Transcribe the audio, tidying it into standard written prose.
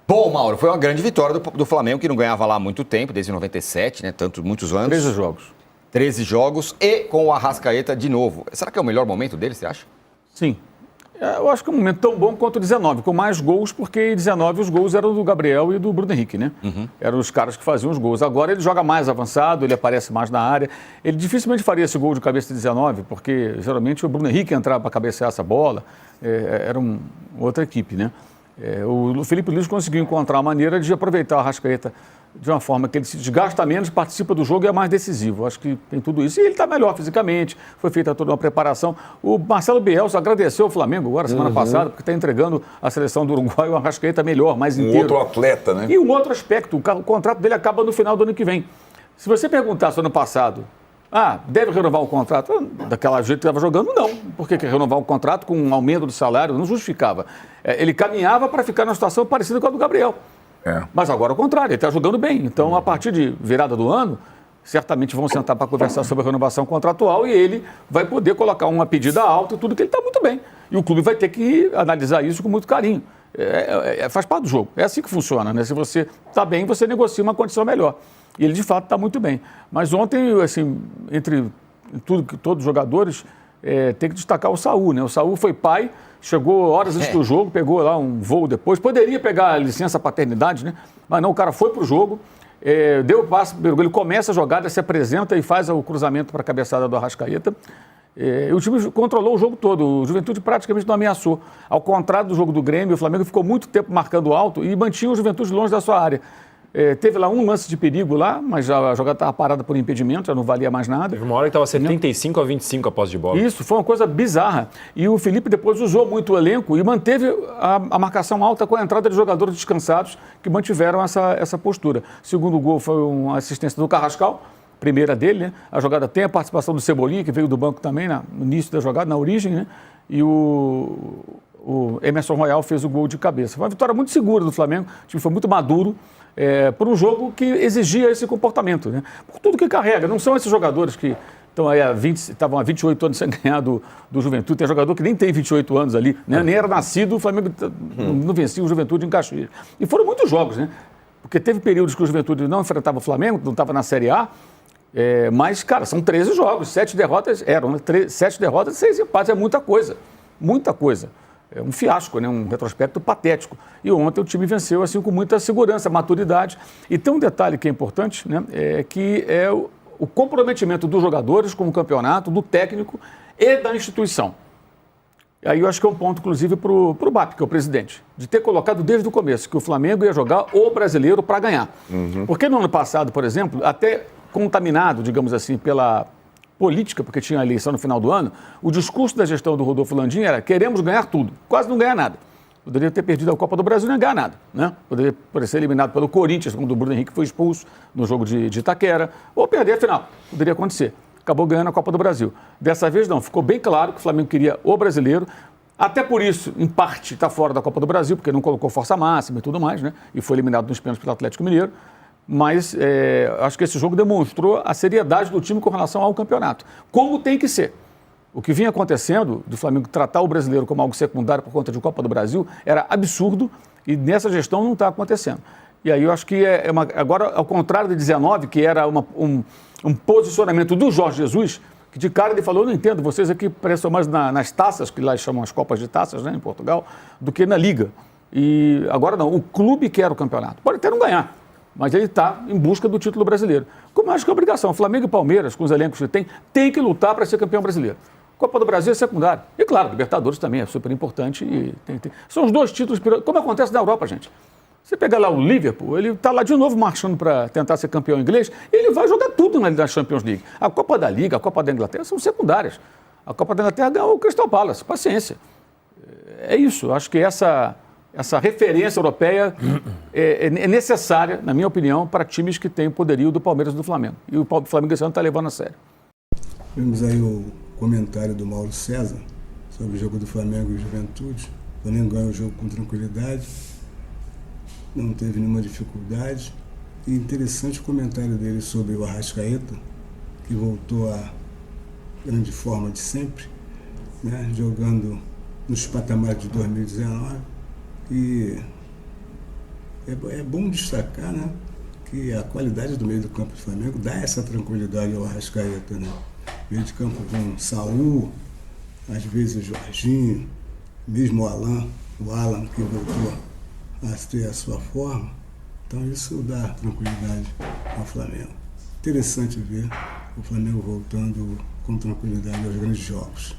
Bom, Mauro, foi uma grande vitória do Flamengo, que não ganhava lá há muito tempo, desde 97, né? Muitos anos. 13 jogos. 13 jogos e com o Arrascaeta de novo. Será que é o melhor momento dele, você acha? Sim. Eu acho que é um momento tão bom quanto o 19, com mais gols, porque em 19 os gols eram do Gabriel e do Bruno Henrique, né? Eram os caras que faziam os gols. Agora ele joga mais avançado, ele aparece mais na área. Ele dificilmente faria esse gol de cabeça de 19, porque geralmente o Bruno Henrique entrava para cabecear essa bola. Era outra equipe, né? O Felipe Luiz conseguiu encontrar uma maneira de aproveitar o Arrascaeta de uma forma que ele se desgasta menos, participa do jogo e é mais decisivo. Acho que tem tudo isso. E ele está melhor fisicamente, foi feita toda uma preparação. O Marcelo Bielsa agradeceu ao Flamengo agora, semana passada, porque está entregando a seleção do Uruguai o Arrascaeta melhor, mais inteiro. Outro atleta, né? E um outro aspecto, o contrato dele acaba no final do ano que vem. Se você perguntasse ano passado, deve renovar o contrato? Daquela jeito que estava jogando, não. Por que renovar o contrato com um aumento do salário? Não justificava. Ele caminhava para ficar numa situação parecida com a do Gabriel. Mas agora, ao contrário, ele está jogando bem. Então, a partir de virada do ano, certamente vão sentar para conversar sobre a renovação contratual e ele vai poder colocar uma pedida alta e tudo, que ele está muito bem. E o clube vai ter que analisar isso com muito carinho. Faz parte do jogo. É assim que funciona, né? Se você está bem, você negocia uma condição melhor. E ele, de fato, está muito bem. Mas ontem, assim, entre todos os jogadores, tem que destacar o Saúl, né? O Saúl foi pai, chegou horas antes do jogo, pegou lá um voo depois. Poderia pegar a licença paternidade, né? Mas não, o cara foi para o jogo, deu o passe, ele começa a jogada, se apresenta e faz o cruzamento para a cabeçada do Arrascaeta. O time controlou o jogo todo, o Juventude praticamente não ameaçou. Ao contrário do jogo do Grêmio, o Flamengo ficou muito tempo marcando alto e mantinha o Juventude longe da sua área. Teve lá um lance de perigo lá, mas a jogada estava parada por impedimento, já não valia mais nada. Teve uma hora que estava 75-25 a posse de bola. Isso, foi uma coisa bizarra. E o Felipe depois usou muito o elenco e manteve a marcação alta com a entrada de jogadores descansados que mantiveram essa postura. O segundo gol foi uma assistência do Carrascal, primeira dele, né? A jogada tem a participação do Cebolinha, que veio do banco também no início da jogada, na origem, né? E o Emerson Royal fez o gol de cabeça. Foi uma vitória muito segura do Flamengo, o time foi muito maduro. Por um jogo que exigia esse comportamento, né? Por tudo que carrega. Não são esses jogadores que estavam há 28 anos sem ganhar do Juventude. Tem jogador que nem tem 28 anos ali, né? Nem era nascido, o Flamengo não vencia o Juventude em Caxias. E foram muitos jogos, né? Porque teve períodos que o Juventude não enfrentava o Flamengo, não estava na Série A, mas, cara, são 13 jogos, 7 derrotas eram, né? 7 derrotas, 6 empates, é muita coisa, muita coisa. É um fiasco, né? Um retrospecto patético. E ontem o time venceu assim com muita segurança, maturidade. E tem um detalhe que é importante, né? Que é o comprometimento dos jogadores com o campeonato, do técnico e da instituição. E aí eu acho que é um ponto, inclusive, para o BAP, que é o presidente, de ter colocado desde o começo que o Flamengo ia jogar o brasileiro para ganhar. Porque no ano passado, por exemplo, até contaminado, digamos assim, pela política, porque tinha a eleição no final do ano, o discurso da gestão do Rodolfo Landim era: queremos ganhar tudo, quase não ganhar nada. Poderia ter perdido a Copa do Brasil e não ganhar nada, né? Poderia ser eliminado pelo Corinthians, quando o Bruno Henrique foi expulso no jogo de Itaquera, ou perder a final. Poderia acontecer. Acabou ganhando a Copa do Brasil. Dessa vez não, ficou bem claro que o Flamengo queria o brasileiro. Até por isso, em parte, está fora da Copa do Brasil, porque não colocou força máxima e tudo mais, né? E foi eliminado nos pênaltis pelo Atlético Mineiro. Mas acho que esse jogo demonstrou a seriedade do time com relação ao campeonato. Como tem que ser. O que vinha acontecendo do Flamengo tratar o brasileiro como algo secundário por conta de Copa do Brasil era absurdo e nessa gestão não está acontecendo. E aí eu acho que agora, ao contrário de 19, que era um posicionamento do Jorge Jesus, que de cara ele falou: eu não entendo, vocês aqui prestam mais nas taças, que lá chamam as Copas de Taças, né, em Portugal, do que na Liga. E agora não, o clube quer o campeonato. Pode até não ganhar, mas ele está em busca do título brasileiro. Como acho que é obrigação. Flamengo e Palmeiras, com os elencos que tem que lutar para ser campeão brasileiro. Copa do Brasil é secundário. E claro, Libertadores também é super importante. E são os dois títulos, como acontece na Europa, gente. Você pega lá o Liverpool, ele está lá de novo marchando para tentar ser campeão inglês, e ele vai jogar tudo na Champions League. A Copa da Liga, a Copa da Inglaterra são secundárias. A Copa da Inglaterra ganhou o Crystal Palace. Paciência. É isso. Acho que essa referência europeia é necessária, na minha opinião, para times que têm o poderio do Palmeiras e do Flamengo. E o Flamengo esse ano está levando a sério. Vimos aí o comentário do Mauro César sobre o jogo do Flamengo e Juventude. O Flamengo ganhou o jogo com tranquilidade, não teve nenhuma dificuldade. E interessante o comentário dele sobre o Arrascaeta, que voltou à grande forma de sempre, né, jogando nos patamares de 2019. E é bom destacar, né, que a qualidade do meio do campo do Flamengo dá essa tranquilidade ao Arrascaeta, né? Meio de campo com Saúl, às vezes o Jorginho, mesmo o Alan que voltou a ter a sua forma. Então isso dá tranquilidade ao Flamengo. Interessante ver o Flamengo voltando com tranquilidade aos grandes jogos.